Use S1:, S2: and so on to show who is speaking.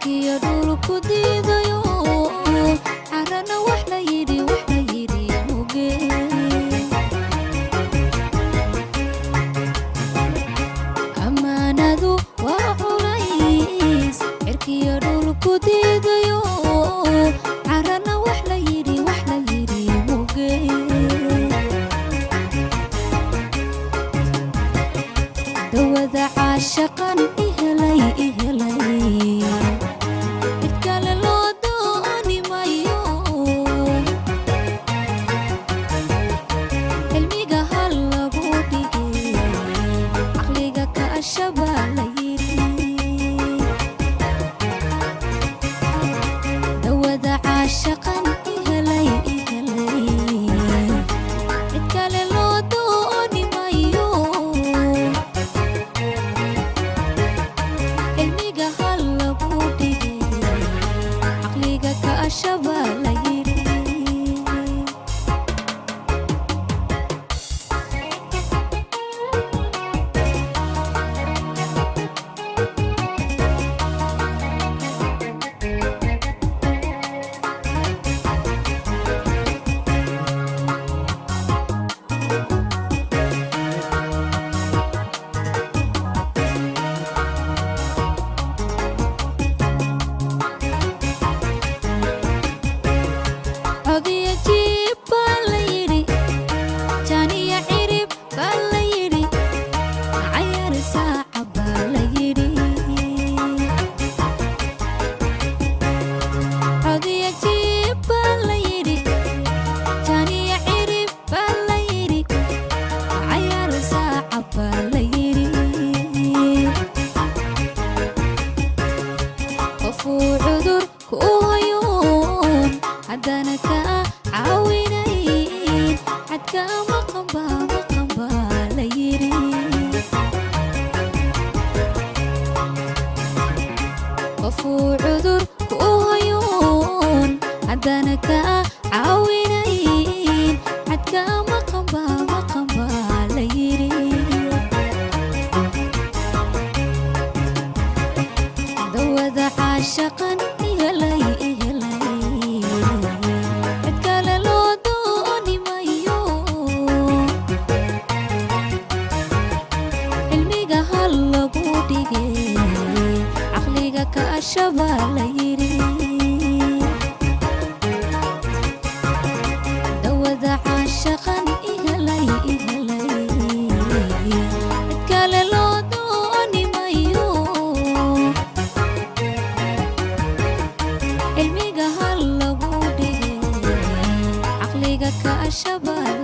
S1: cirkiyo dhulku diidayo carana wax la yidhi muge amaanadu waa culays cirkiyo dhulku diidayo carana wax la yidhi muge dawada caashaqan ihelay idkale loo dooni mayo cilmiga hal lagu dhigay caqliga ka ashaba la yidhi dawada caashaqan ihelay idkale loo dooni mayo ashaba la yidhi عذر كوهيون حدانا كعاوينين حتى مقنبا ليري وفو عذر كوهيون حدانا كعاوينين حتى مقنبا ليري دوذا عاشقا إهلي اتكال لو دوني مايو علميقا هلا بوديقي عقليقا كأشبا ليري دوذا عاشقا إهلي اتكال لو دوني مايو علميقا هلا بوديقي عقليقا كأشبا